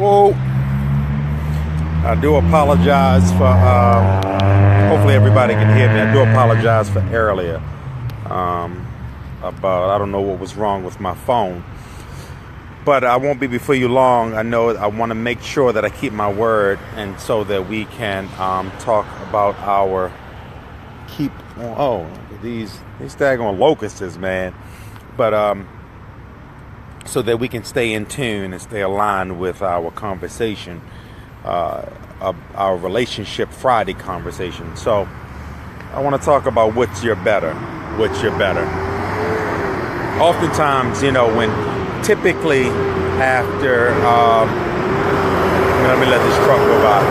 Whoa. I do apologize for, hopefully everybody can hear me. I do apologize for earlier. I don't know what was wrong with my phone. But I won't be before you long. I know I want to make sure that I keep my word, and so that we can talk about our these daggone locusts, man. But so that we can stay in tune and stay aligned with our conversation, our Relationship Friday conversation. So I want to talk about what's your better. Oftentimes, when typically after, let me let this truck go by.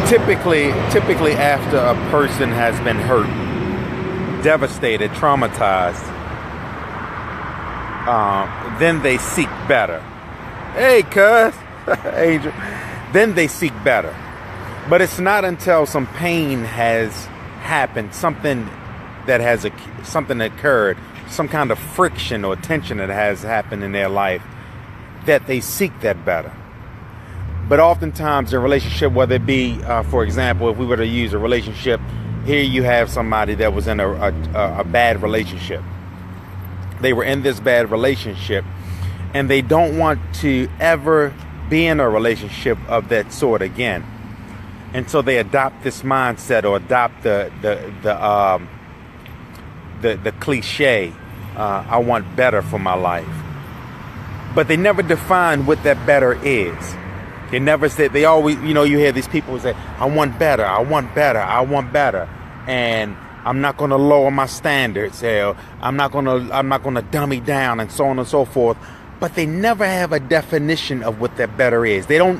Typically after a person has been hurt, devastated, traumatized, then they seek better. Hey, cuz, Angel. Then they seek better. But it's not until some pain has happened, something occurred, some kind of friction or tension that has happened in their life, that they seek that better. But oftentimes in relationship, whether it be, for example, if we were to use a relationship, here you have somebody that was in a bad relationship. They were in this bad relationship, and they don't want to ever be in a relationship of that sort again. And so they adopt this mindset, or adopt the cliche, I want better for my life. But they never define what that better is. They never say, they always, you hear these people say, I want better. And I'm not going to lower my standards. I'm not going to dummy down, and so on and so forth. But they never have a definition of what that better is. They don't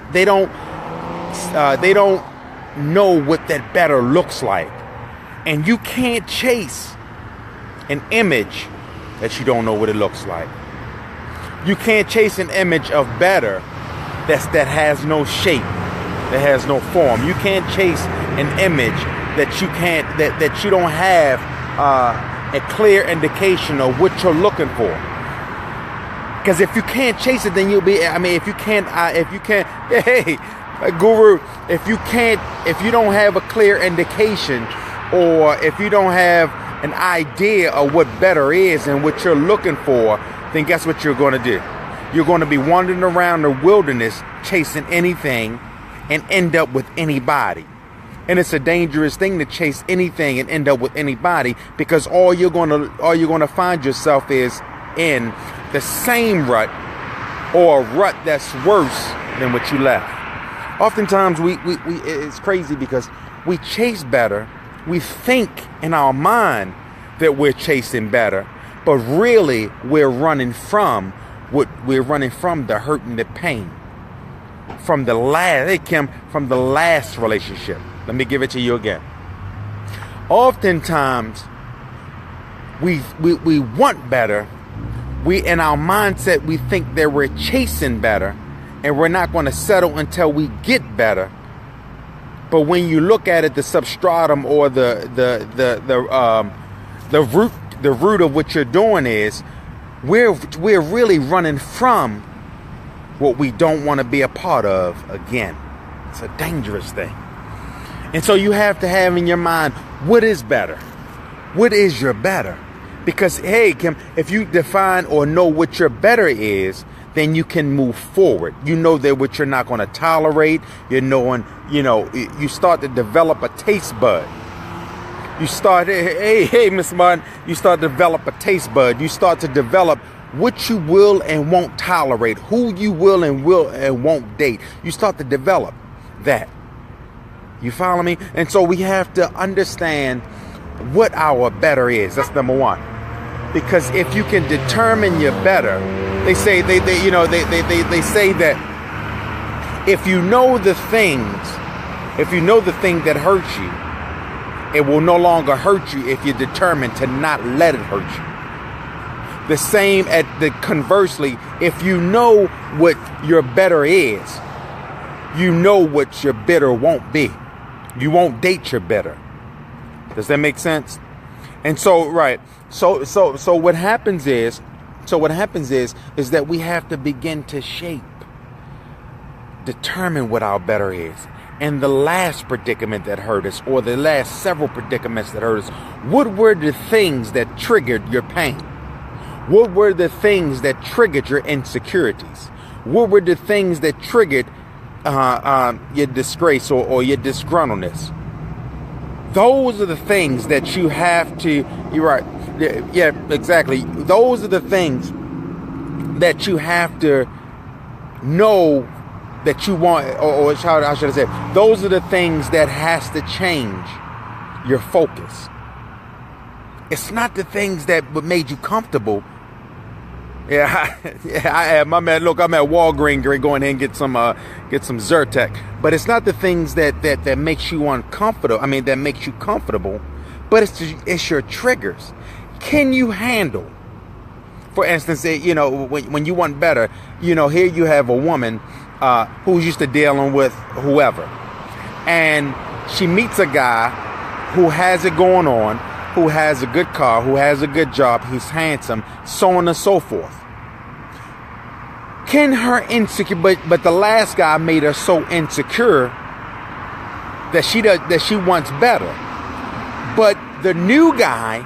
know what that better looks like. And you can't chase an image that you don't know what it looks like. You can't chase an image of better that has no shape, that has no form. You can't chase an image that you don't have a clear indication of what you're looking for. Because if you can't chase it, then if you don't have a clear indication, or if you don't have an idea of what better is and what you're looking for, then guess what you're going to do? You're going to be wandering around the wilderness chasing anything and end up with anybody. And it's a dangerous thing to chase anything and end up with anybody, because all you're going to find yourself is in the same rut, or a rut that's worse than what you left. Oftentimes we it's crazy because we chase better. We think in our mind that we're chasing better, but really we're running from the hurt and the pain from the last relationship. Let me give it to you again. Oftentimes we want better. We, in our mindset, we think that we're chasing better, and we're not going to settle until we get better. But when you look at it, the substratum, or the root of what you're doing is, we're really running from what we don't want to be a part of again. It's a dangerous thing. And so you have to have in your mind, what is better? What is your better? Because, hey, Kim, if you define or know what your better is, then you can move forward. You know that what you're not going to tolerate. You start to develop a taste bud. You start, hey, Miss Martin, you start to develop a taste bud. You start to develop what you will and won't tolerate, who you will and won't date. You start to develop that. You follow me? And so we have to understand what our better is. That's number one. Because if you can determine your better, they say they say that if you know the thing that hurts you, it will no longer hurt you if you're determined to not let it hurt you. The same conversely, if you know what your better is, you know what your better won't be. You won't date your better. Does that make sense? And so, right. So what happens is, So what happens is that we have to begin to determine what our better is. And the last predicament that hurt us, or the last several predicaments that hurt us, what were the things that triggered your pain? What were the things that triggered your insecurities? What were the things that triggered your disgrace or your disgruntledness? Those are the things that you have to, you're right, yeah, exactly. Those are the things that you have to know that you want, or how should I say, those are the things that has to change your focus. It's not the things that made you comfortable. Yeah, my man. Look, I'm at Walgreens going in and get some Zyrtec. But it's not the things that makes you uncomfortable. I mean, that makes you comfortable. But it's your triggers. Can you handle? For instance, when you want better, here you have a woman who's used to dealing with whoever, and she meets a guy who has it going on, who has a good car, who has a good job, he's handsome, so on and so forth. Can her insecure, but the last guy made her so insecure that she wants better. But the new guy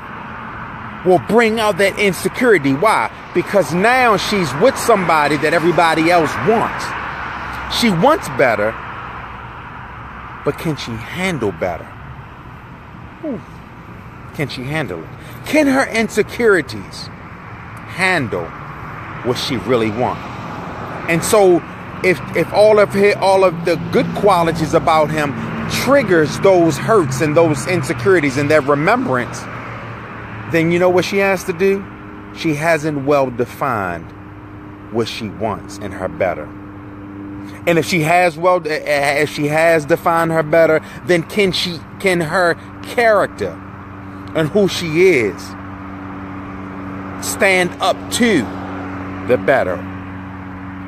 will bring out that insecurity. Why? Because now she's with somebody that everybody else wants. She wants better, but can she handle better? Can she handle it? Can her insecurities handle what she really wants? And so if all of the good qualities about him triggers those hurts and those insecurities and that remembrance, then you know what she has to do? She hasn't well defined what she wants in her better. And if she has defined her better, then can her character and who she is stand up to the better,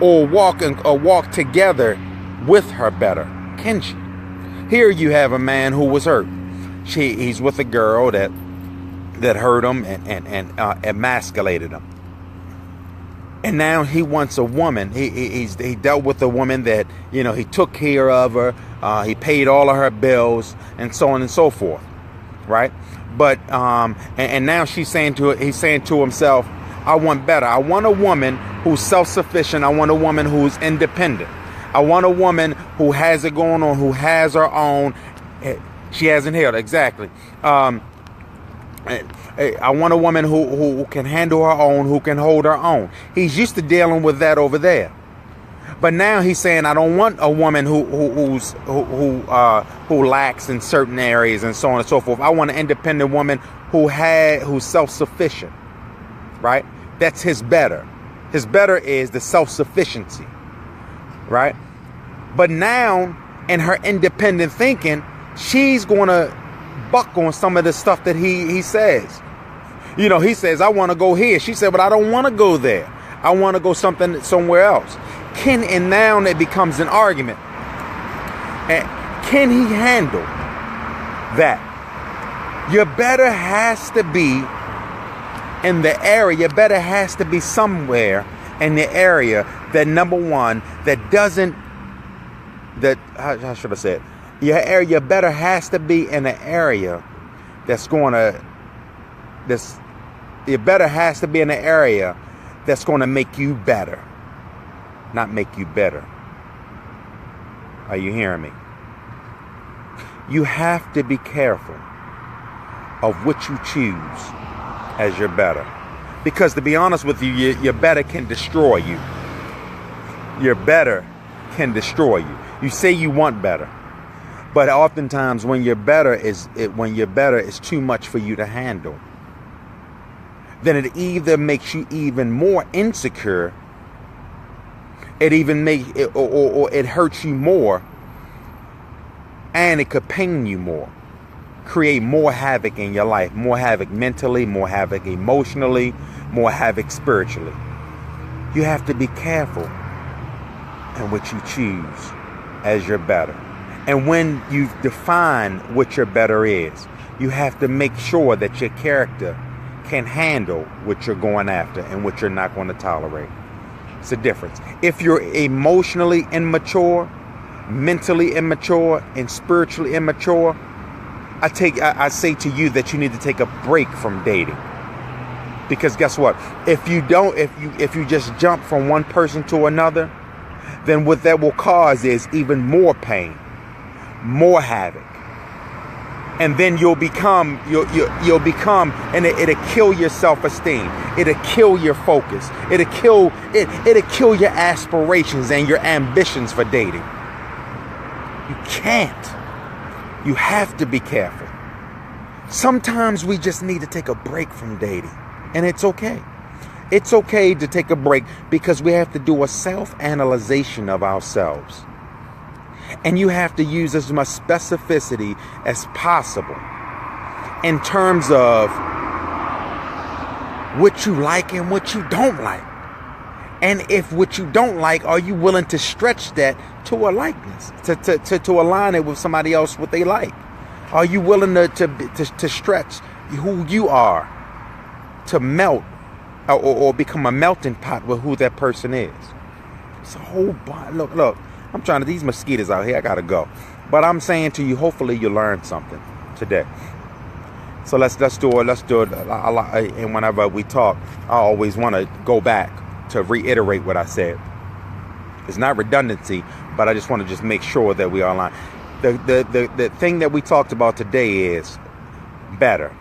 or walk together with her better? Can she? Here you have a man who was hurt. He's with a girl that hurt him and emasculated him. And now he wants a woman. He dealt with a woman that, he took care of her. He paid all of her bills and so on and so forth. Right? But, and now he's saying to himself, I want better. I want a woman who's self-sufficient. I want a woman who's independent. I want a woman who has it going on, who has her own. She hasn't healed. Exactly. I want a woman who can handle her own, who can hold her own. He's used to dealing with that over there. But now he's saying, I don't want a woman who lacks in certain areas and so on and so forth. I want an independent woman who's self-sufficient. Right? That's his better. His better is the self-sufficiency. Right? But now, in her independent thinking, she's going to buck on some of the stuff that he says. He says, I want to go here. She said, but I don't want to go there. I want to go somewhere else. And now it becomes an argument. And can he handle that? Your better has to be in the area. Your better has to be somewhere in the area that, number one, how should I say it? Your better has to be in an area your better has to be in an area that's going to make you better, not make you better. Are you hearing me? You have to be careful of what you choose as your better. Because to be honest with you, your better can destroy you. Your better can destroy you. You say you want better. But oftentimes when your better is too much for you to handle, then it either makes you even more insecure, it hurts you more, and it could pain you more, create more havoc in your life, more havoc mentally, more havoc emotionally, more havoc spiritually. You have to be careful in what you choose as your better. And when you define what your better is, you have to make sure that your character can handle what you're going after and what you're not going to tolerate. It's a difference. If you're emotionally immature, mentally immature, and spiritually immature, I say to you that you need to take a break from dating. Because guess what? If you just jump from one person to another, then what that will cause is even more pain, more havoc. And then you'll become, and it'll kill your self-esteem. It'll kill your focus. It'll kill your aspirations and your ambitions for dating. You can't. You have to be careful. Sometimes we just need to take a break from dating. And it's okay. It's okay to take a break because we have to do a self-analyzation of ourselves. And you have to use as much specificity as possible in terms of what you like and what you don't like. And if what you don't like, are you willing to stretch that to a likeness, to align it with somebody else what they like? Are you willing to stretch who you are to melt or become a melting pot with who that person is? It's a whole bunch. Look. I'm trying to, these mosquitoes out here, I gotta go. But I'm saying to you, hopefully you learned something today. So let's do it. And whenever we talk, I always want to go back to reiterate what I said. It's not redundancy, but I just want to just make sure that we are aligned. The thing that we talked about today is better.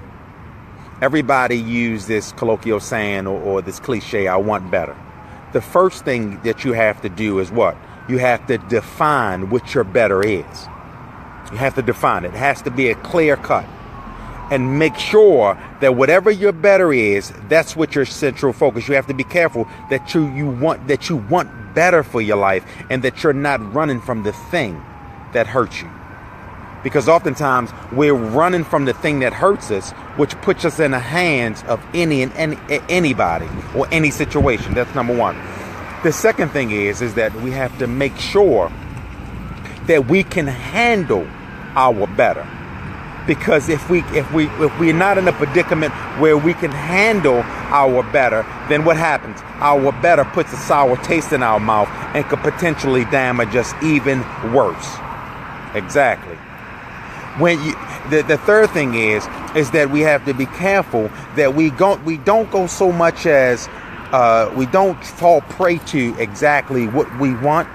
Everybody use this colloquial saying or this cliche, I want better. The first thing that you have to do is what? You have to define what your better is. You have to define it. It has to be a clear cut. And make sure that whatever your better is, that's what your central focus. You have to be careful that you want better for your life and that you're not running from the thing that hurts you. Because oftentimes we're running from the thing that hurts us, which puts us in the hands of anybody or any situation. That's number one. The second thing is that we have to make sure that we can handle our better. Because if we're not in a predicament where we can handle our better, then what happens? Our better puts a sour taste in our mouth and could potentially damage us even worse. Exactly. The third thing is that we have to be careful that we don't go so much as we don't fall prey to exactly what we want.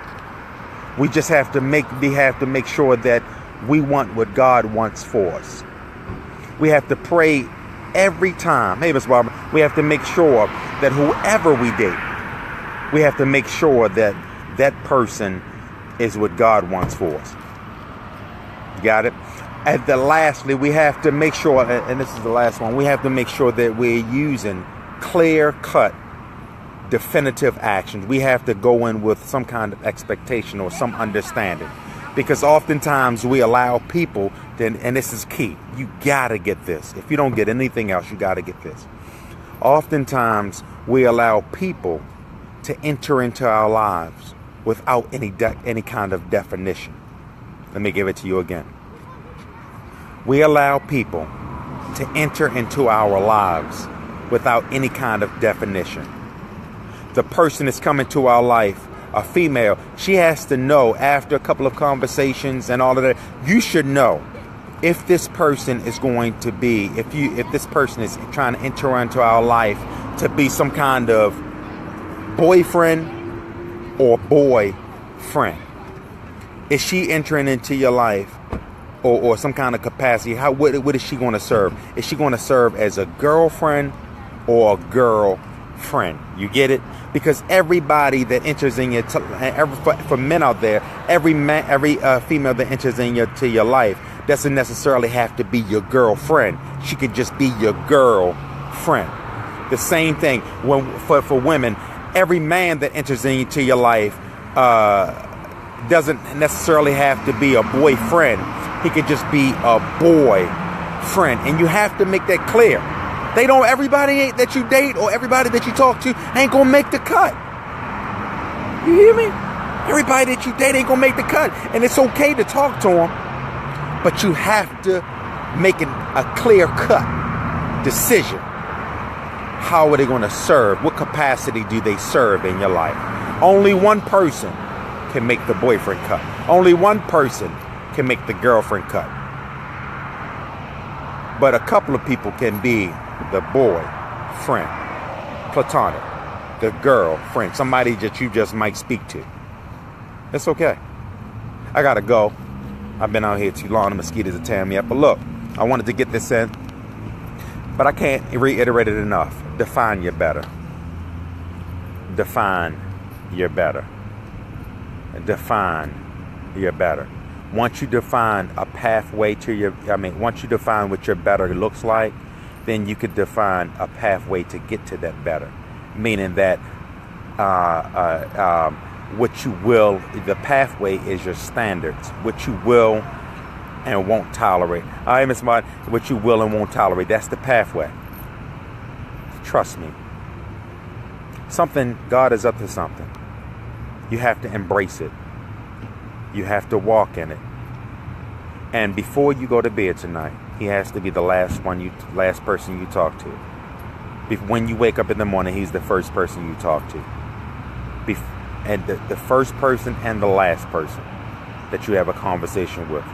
We just have to make sure that we want what God wants for us. We have to pray every time. Hey, Miss Barbara, we have to make sure that whoever we date, we have to make sure that that person is what God wants for us. You got it? And lastly, we have to make sure, and this is the last one, we have to make sure that we're using clear-cut, definitive actions. We have to go in with some kind of expectation or some understanding. Because oftentimes we allow people, and this is key, you gotta get this. If you don't get anything else, you gotta get this. Oftentimes we allow people to enter into our lives without any kind of definition. Let me give it to you again. We allow people to enter into our lives without any kind of definition. The person that's coming to our life, a female, she has to know after a couple of conversations and all of that, you should know if this person is going to be, if this person is trying to enter into our life to be some kind of boyfriend or boy friend. Is she entering into your life or some kind of capacity? What is she going to serve? Is she going to serve as a girlfriend or a girlfriend? You get it? Because everybody that enters in your for men out there, every female that enters into your life doesn't necessarily have to be your girlfriend. She could just be your girlfriend. The same thing for women. Every man that enters into your life doesn't necessarily have to be a boyfriend. He could just be a boy friend, and you have to make that clear. Everybody that you date or everybody that you talk to ain't gonna make the cut. You hear me? Everybody that you date ain't gonna make the cut. And it's okay to talk to them, but you have to make a clear cut decision how are they going to serve? What capacity do they serve in your life? Only one person can make the boyfriend cut. Only one person can make the girlfriend cut. But a couple of people can be the boy friend, platonic, the girl friend, somebody that you just might speak to. It's okay. I gotta go. I've been out here too long. The mosquitoes are tearing me up. But look, I wanted to get this in, but I can't reiterate it enough. Define your better. Define your better. Define your better. Once you define a pathway to your, once you define what your better looks like, then you could define a pathway to get to that better. Meaning that what you will, the pathway is your standards. What you will and won't tolerate. All right, Miss Martin, what you will and won't tolerate. That's the pathway. Trust me. God is up to something. You have to embrace it. You have to walk in it. And before you go to bed tonight, he has to be the last person you talk to. When you wake up in the morning, he's the first person you talk to. And the first person and the last person that you have a conversation with.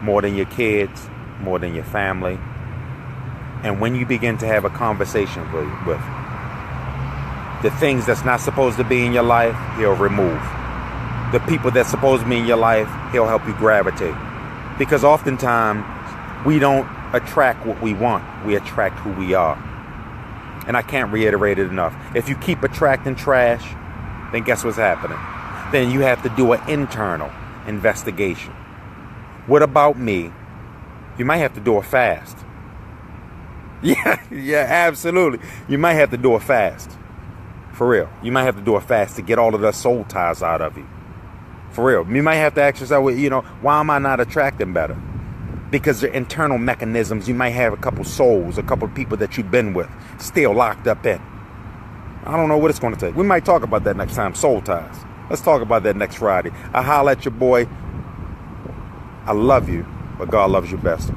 More than your kids, more than your family. And when you begin to have a conversation with the things that's not supposed to be in your life, he'll remove. The people that's supposed to be in your life, he'll help you gravitate. Because oftentimes, we don't attract what we want. We attract who we are. And I can't reiterate it enough. If you keep attracting trash, then guess what's happening? Then you have to do an internal investigation. What about me? You might have to do a fast. Yeah, absolutely. You might have to do a fast. For real. You might have to do a fast to get all of the soul ties out of you. For real. You might have to ask yourself, why am I not attracting better? Because the internal mechanisms, you might have a couple souls, a couple people that you've been with, still locked up in. I don't know what it's going to take. We might talk about that next time, soul ties. Let's talk about that next Friday. I holla at your boy. I love you, but God loves you best.